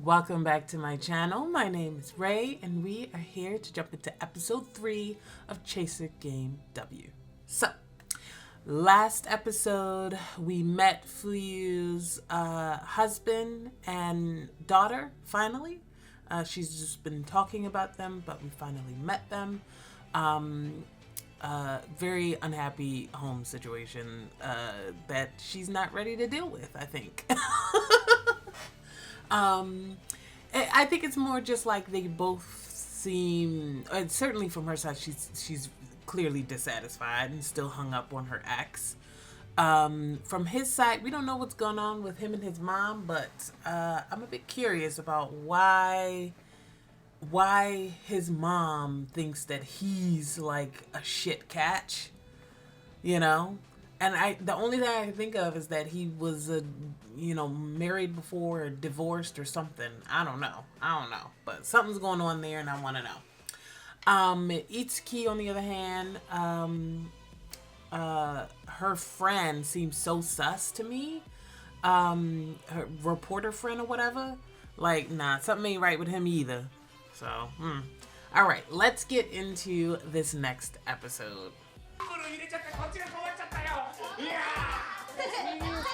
Welcome back to my channel. My name is Ray, and we are here to jump into episode 3 of Chaser Game W. So, last episode, we met Fuyu's husband and daughter, finally. She's just been talking about them, but we finally met them. Very unhappy home situation that she's not ready to deal with, I think. I think it's more just like they both seem, certainly from her side, she's clearly dissatisfied and still hung up on her ex. From his side, we don't know what's going on with him and his mom, but I'm a bit curious about why his mom thinks that he's like a shit catch, you know? And the only thing I can think of is that he was, married before or divorced or something. I don't know. But something's going on there and I want to know. Itsuki, on the other hand, her friend seems so sus to me. Her reporter friend or whatever. Like, nah, something ain't right with him either. So, All right, let's get into this next episode.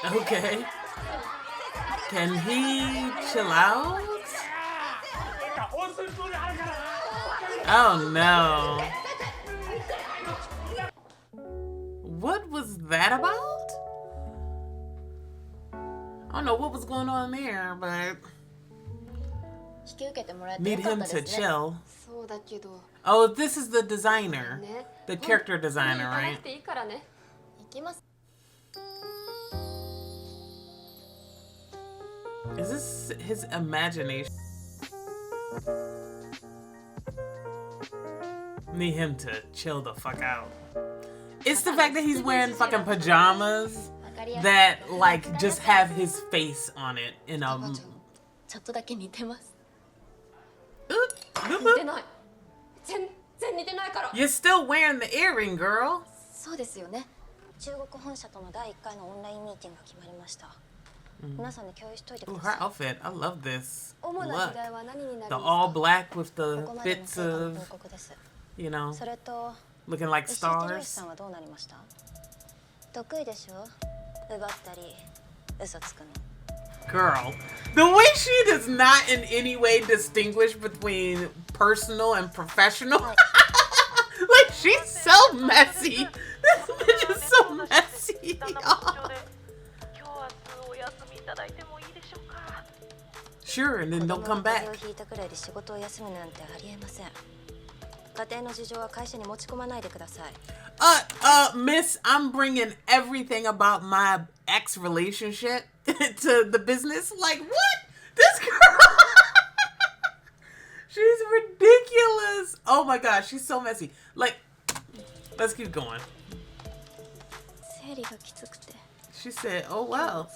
Okay. Can he chill out? Oh no. What was that about? I don't know what was going on there, but need him to chill. Oh, this is the designer. The character designer, right? Is this his imagination? Need him to chill the fuck out. It's the fact that he's wearing fucking pajamas that like just have his face on it in a You're still wearing the earring, girl. Ooh, her outfit, I love this. Look, the all black with the bits of, looking like stars. Girl, the way she does not in any way distinguish between personal and professional. Like, she's so messy. This bitch is so messy. Sure, and then don't come back. Miss, I'm bringing everything about my ex relationship to the business. Like, what? This girl, she's ridiculous. Oh my gosh, she's so messy. Like, let's keep going. She said, oh well.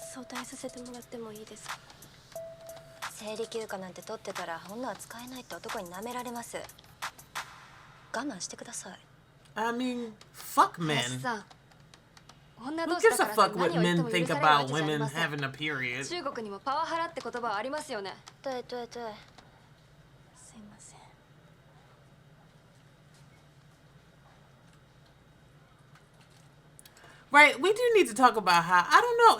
I mean, fuck men. Who gives a fuck what men think about women having a period? Right, we do need to talk about how, I don't know,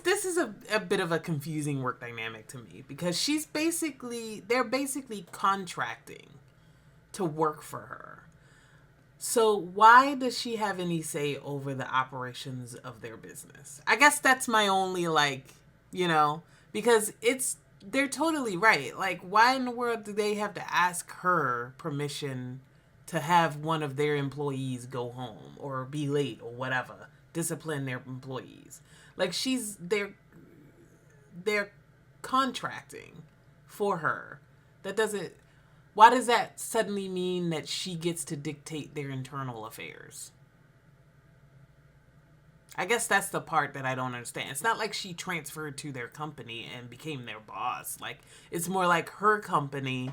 this is a bit of a confusing work dynamic to me, because they're basically contracting to work for her. So why does she have any say over the operations of their business? I guess that's my only, because they're totally right. Like, why in the world do they have to ask her permission to have one of their employees go home or be late or whatever, discipline their employees? Like, they're contracting for her. Why does that suddenly mean that she gets to dictate their internal affairs? I guess that's the part that I don't understand. It's not like she transferred to their company and became their boss. Like, it's more like her company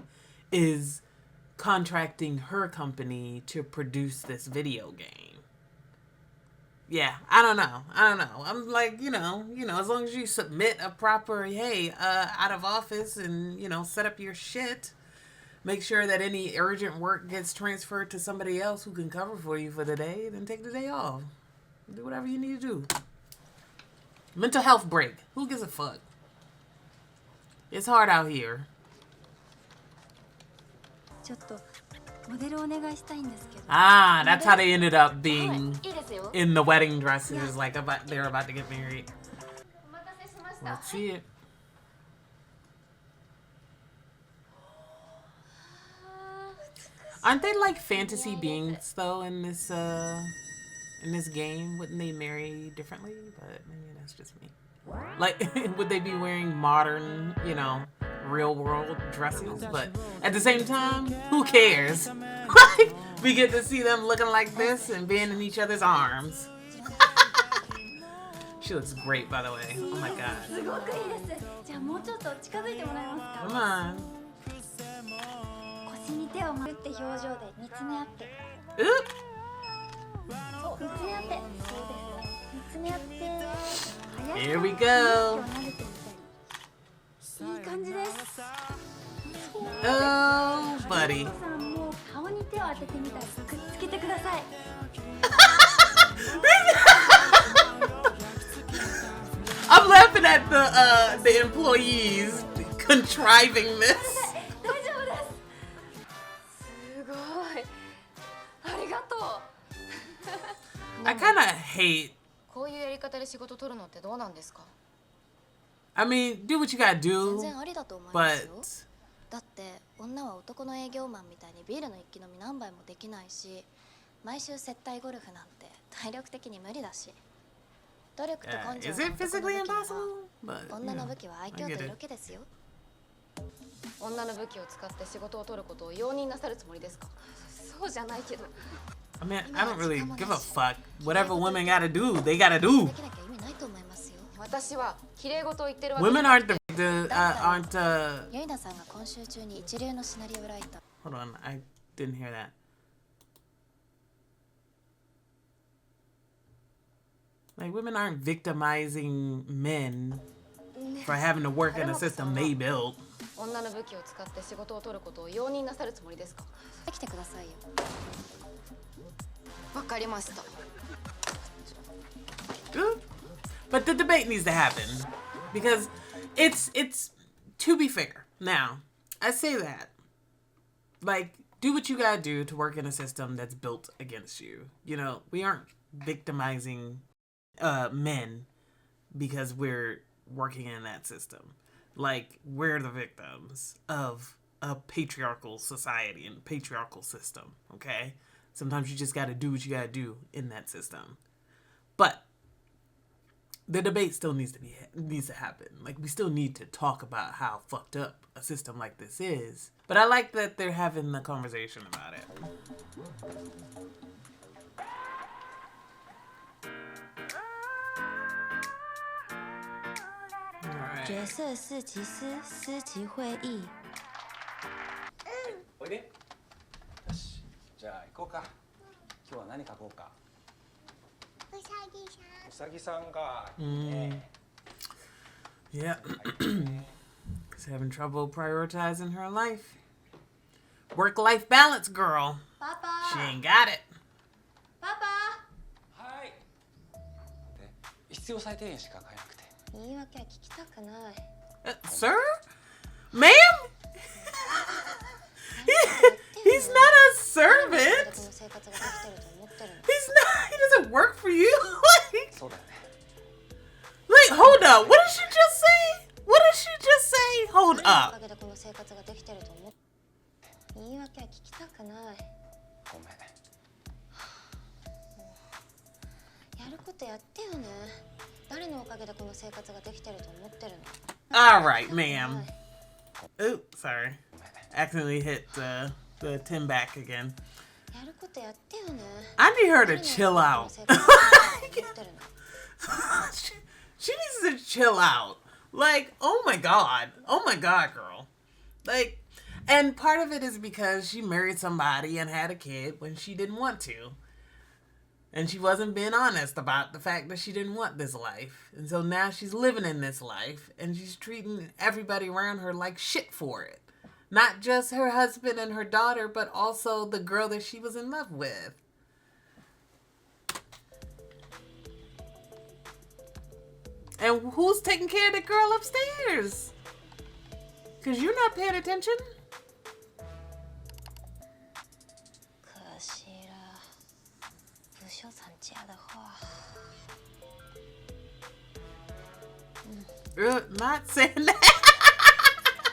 is contracting her company to produce this video game. yeah, I don't know. I'm like, as long as you submit a proper, hey, out of office and, set up your shit, make sure that any urgent work gets transferred to somebody else who can cover for you for the day, then take the day off. Do whatever you need to do. Mental health break. Who gives a fuck? It's hard out here. Ah, that's how they ended up being in the wedding dresses, like they're about to get married. Let's see it. Aren't they like fantasy beings though in this game? Wouldn't they marry differently? But maybe that's just me. Like, would they be wearing modern, real world dresses? But at the same time, who cares? Like, we get to see them looking like this and being in each other's arms. She looks great, by the way. Oh my god. Come on. Oop. Here we go. Oh, buddy. I'm laughing at the employees contriving this. I kind of hate. I mean, do what you gotta do, but だって女は男の営業マンみたいにビールの一気飲み何杯もできないし、毎週接待ゴルフなんて体力的に無理だし、努力と根性の男の武器は女の武器は愛嬌と色気ですよ。女の武器を使って仕事を取ることを容認なさるつもりですか？そうじゃないけど。I mean, I don't really give a fuck. Whatever women gotta do, they gotta do. Women aren't Hold on, I didn't hear that. Like, women aren't victimizing men for having to work in a system they built. 女の武器を使って仕事を取ることを容認なさるつもりですか？来てくださいよ。わかりました。 But the debate needs to happen because it's to be fair. Now, I say that, like, do what you gotta do to work in a system that's built against you. We aren't victimizing men because we're working in that system. Like, we're the victims of a patriarchal society and patriarchal system, okay? Sometimes you just gotta do what you gotta do in that system. But the debate still needs to happen. Like, we still need to talk about how fucked up a system like this is. But I like that they're having the conversation about it. Alright. 角色四骑司司级会议。おいで。よし、じゃあ行こうか。今日は何書こうか。うさぎさんか。Yeah. She's having trouble prioritizing her life. Work-life balance, girl. Papa. She ain't got it. Papa. はい。で、必要最低限しか書かなくて。言い訳は聞きたくない。Sir? Ma'am? He's not a servant. He doesn't work for you. Like, hold up. What did she just say? What did she just say? Hold up. 言い訳は聞きたくない。ごめん。やることやってよね。誰のおかげでこの生活ができてると思ってるの？ All right, ma'am. Oops, sorry. Accidentally hit the tin back again. やることやってよね。 I need her to chill out. She needs to chill out. Like, oh my god, girl. Like, and part of it is because she married somebody and had a kid when she didn't want to. And she wasn't being honest about the fact that she didn't want this life. And so now she's living in this life, and she's treating everybody around her like shit for it. Not just her husband and her daughter, but also the girl that she was in love with. And who's taking care of the girl upstairs? Because you're not paying attention. Not saying that.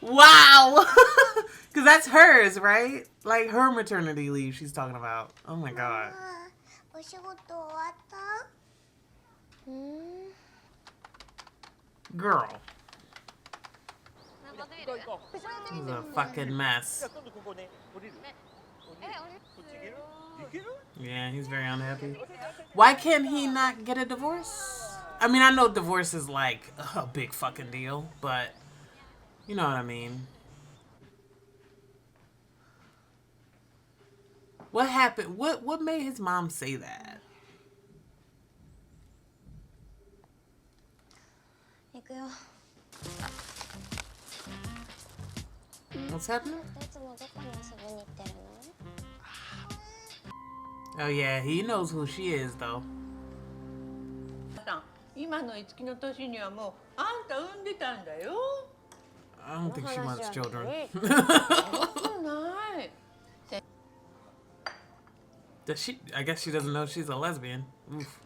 Wow. Because that's hers, right? Like her maternity leave she's talking about. Oh my god. Girl. This is a fucking mess. Yeah, he's very unhappy. Why can't he not get a divorce? I mean, I know divorce is like a big fucking deal, but you know what I mean. What happened? What made his mom say that? What's happening? Oh yeah, he knows who she is though. I don't think she wants children. Does she? I guess she doesn't know she's a lesbian. Oof.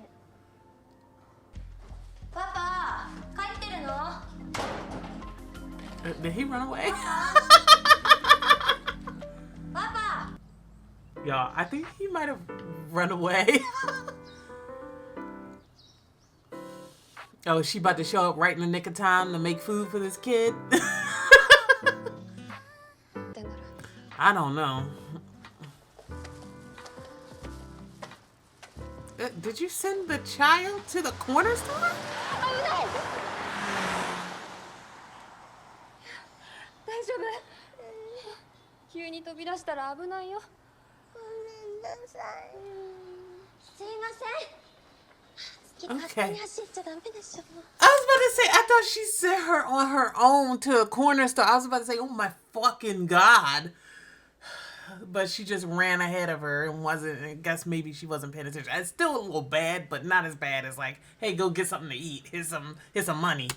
Did he run away? Y'all, I think he might have run away. Oh, is she about to show up right in the nick of time to make food for this kid? I don't know. Did you send the child to the corner store? Okay. I was about to say, I thought she sent her on her own to a corner store. I was about to say, oh my fucking god. But she just ran ahead of her and wasn't, I guess maybe she wasn't paying attention. It's still a little bad, but not as bad as like, hey, go get something to eat. Here's some money.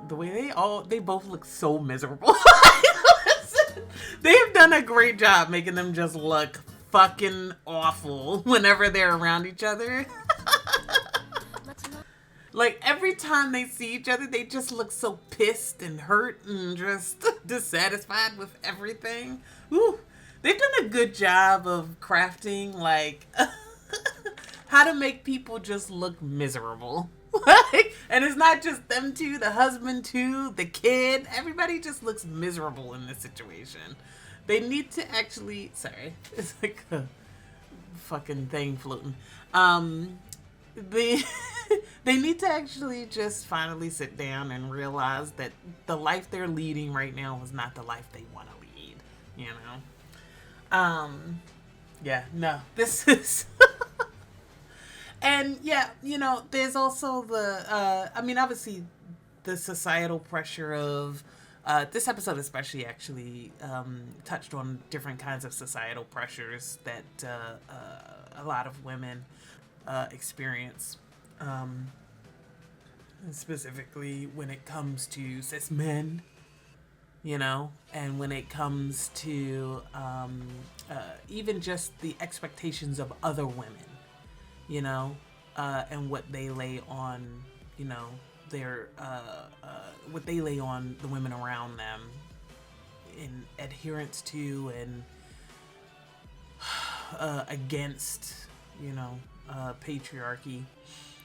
The way they both look so miserable. They've done a great job making them just look fucking awful whenever they're around each other. Like every time they see each other, they just look so pissed and hurt and just dissatisfied with everything. Ooh, they've done a good job of crafting like how to make people just look miserable. And it's not just them two, the husband too, the kid. Everybody just looks miserable in this situation. They need to actually, sorry, it's like a fucking thing floating. They need to actually just finally sit down and realize that the life they're leading right now is not the life they want to lead, you know? Yeah, no, this is... And yeah, you know, there's also the, I mean, obviously the societal pressure of, this episode especially actually touched on different kinds of societal pressures that a lot of women experience, specifically when it comes to cis men, you know, and when it comes to even just the expectations of other women. You know, and what they lay on, you know, their, what they lay on the women around them in adherence to and against, you know, patriarchy.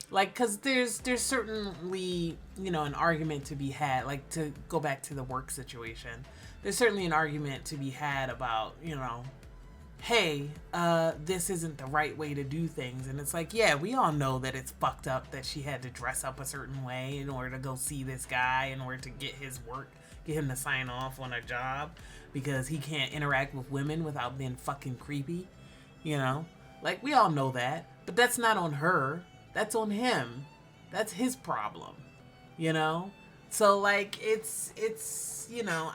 Like, cause there's certainly, you know, an argument to be had, like to go back to the work situation, there's certainly an argument to be had about, you know, hey, this isn't the right way to do things. And it's like, yeah, we all know that it's fucked up that she had to dress up a certain way in order to go see this guy, in order to get his work, get him to sign off on a job because he can't interact with women without being fucking creepy, you know? Like, we all know that, but that's not on her. That's on him. That's his problem, you know? So, like, it's you know,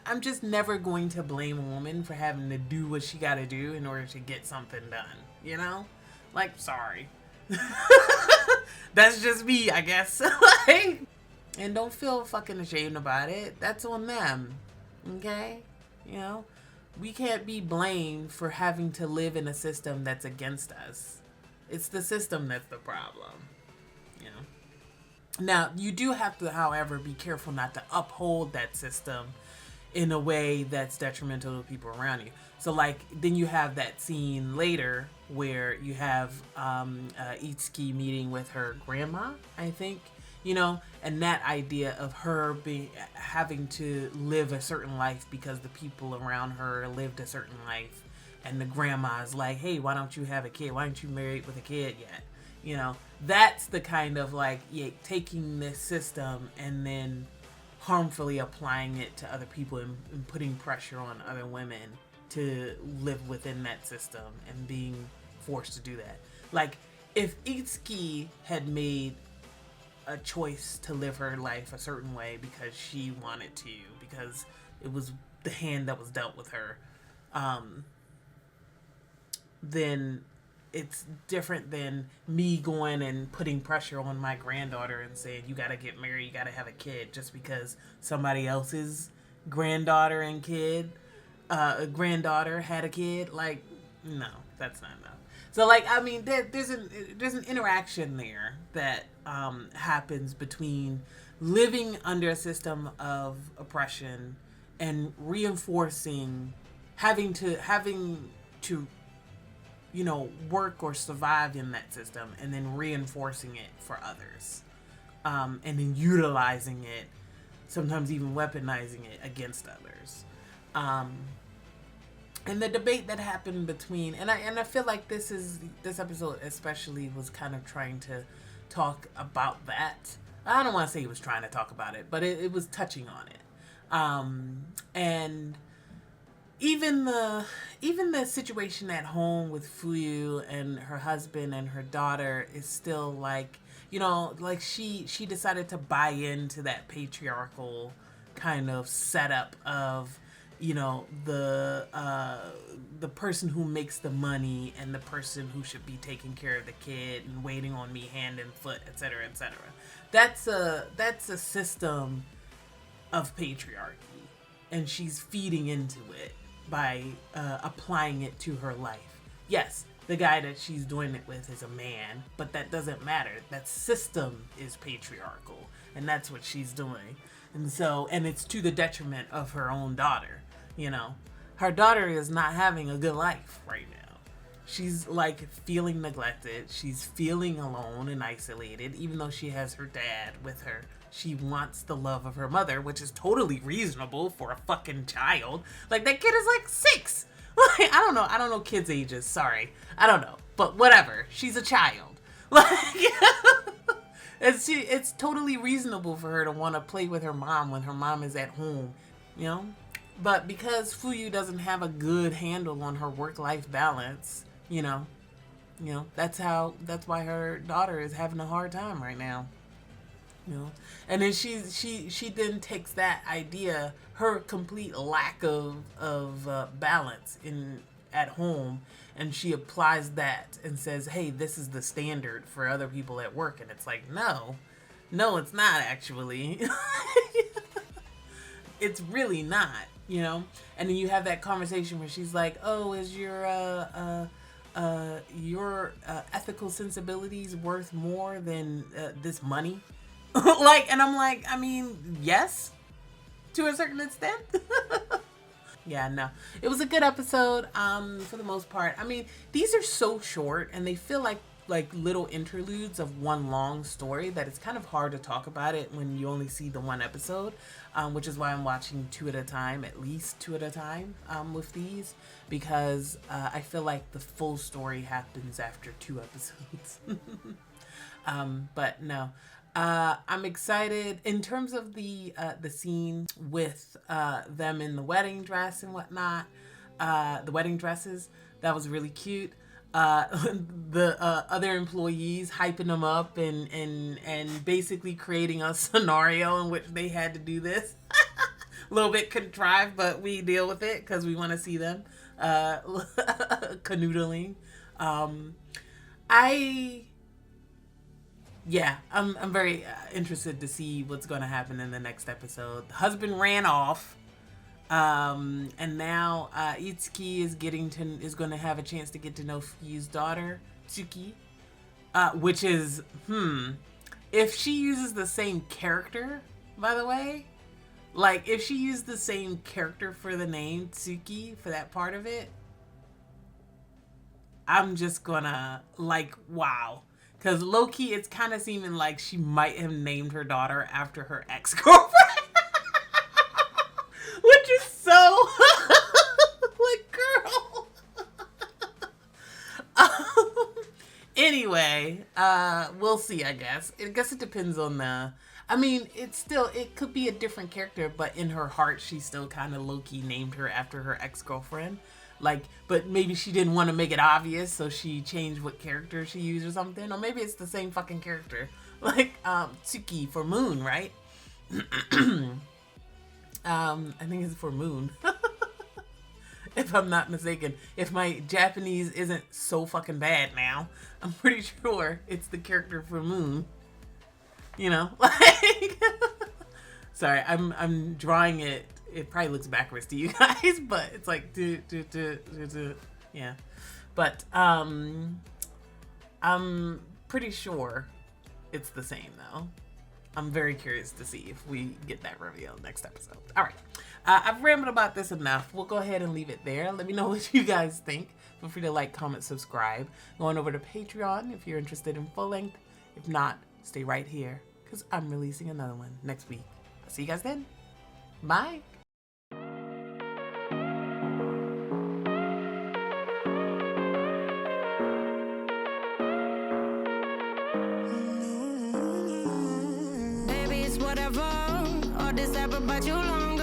I'm just never going to blame a woman for having to do what she got to do in order to get something done, you know? Like, sorry. That's just me, I guess. Like, and don't feel fucking ashamed about it. That's on them, okay? You know? We can't be blamed for having to live in a system that's against us. It's the system that's the problem. You know? Now, you do have to, however, be careful not to uphold that system in a way that's detrimental to people around you. So, like, then you have that scene later where you have Itsuki meeting with her grandma, I think, you know, and that idea of her having to live a certain life because the people around her lived a certain life, and the grandma's like, hey, why don't you have a kid? Why aren't you married with a kid yet? You know, that's the kind of, like, taking this system and then harmfully applying it to other people and putting pressure on other women to live within that system and being forced to do that. Like, if Itsuki had made a choice to live her life a certain way because she wanted to, because it was the hand that was dealt with her, then it's different than me going and putting pressure on my granddaughter and saying, you gotta get married, you gotta have a kid, just because somebody else's granddaughter had a kid. Like, no, that's not enough. So, like, I mean, there's an interaction there that happens between living under a system of oppression and reinforcing having to you know, work or survive in that system, and then reinforcing it for others, and then utilizing it, sometimes even weaponizing it against others. And the debate that happened between, and I feel like this episode especially was kind of trying to talk about that. I don't want to say he was trying to talk about it, but it was touching on it. And even the situation at home with Fuyu and her husband and her daughter is still, like, you know, like she decided to buy into that patriarchal kind of setup of, you know, the person who makes the money and the person who should be taking care of the kid and waiting on me hand and foot, etc., etc. That's a system of patriarchy, and she's feeding into it by applying it to her life. Yes, the guy that she's doing it with is a man, but that doesn't matter. That system is patriarchal, and that's what she's doing. And it's to the detriment of her own daughter, you know. Her daughter is not having a good life right now. She's, like, feeling neglected. She's feeling alone and isolated, even though she has her dad with her. She wants the love of her mother, which is totally reasonable for a fucking child. Like, that kid is like 6. Like, I don't know kids' ages. Sorry. I don't know. But whatever. She's a child. Like, it's totally reasonable for her to want to play with her mom when her mom is at home, you know? But because Fuyu doesn't have a good handle on her work-life balance, you know, that's why her daughter is having a hard time right now. You know, and then she then takes that idea, her complete lack of balance at home, and she applies that and says, hey, this is the standard for other people at work. And it's like, no, it's not actually. It's really not, you know. And then you have that conversation where she's like, oh, is your ethical sensibilities worth more than this money? Like, and I'm like, I mean, yes, to a certain extent. Yeah, no, it was a good episode, for the most part. I mean, these are so short and they feel like little interludes of one long story that it's kind of hard to talk about it when you only see the one episode, which is why I'm watching 2 at a time, at least 2 at a time, with these, because I feel like the full story happens after 2 episodes. But no. I'm excited in terms of the scene with them in the wedding dress and whatnot. The wedding dresses, that was really cute. The other employees hyping them up and basically creating a scenario in which they had to do this. A little bit contrived, but we deal with it because we want to see them canoodling. I'm very interested to see what's going to happen in the next episode. The husband ran off, and now Itsuki is going to have a chance to get to know Fuyu's daughter, Tsuki, which is if she uses the same character, by the way. Like, if she used the same character for the name Tsuki for that part of it, I'm just gonna, like, wow. Because low-key, it's kind of seeming like she might have named her daughter after her ex-girlfriend. Which is so, like, girl. Anyway, we'll see, I guess. I guess it depends on it could be a different character, but in her heart, she still kind of low-key named her after her ex-girlfriend. Like, but maybe she didn't want to make it obvious, so she changed what character she used or something. Or maybe it's the same fucking character. Like, Tsuki for Moon, right? I think it's for Moon. If I'm not mistaken. If my Japanese isn't so fucking bad now, I'm pretty sure it's the character for Moon. You know, like, sorry, I'm drawing it. It probably looks backwards to you guys, but it's like, yeah. But, I'm pretty sure it's the same, though. I'm very curious to see if we get that reveal next episode. All right. I've rambled about this enough. We'll go ahead and leave it there. Let me know what you guys think. Feel free to like, comment, subscribe. Go on over to Patreon if you're interested in full length. If not, stay right here, because I'm releasing another one next week. I'll see you guys then. Bye. Baby, it's whatever. All this ever but you long.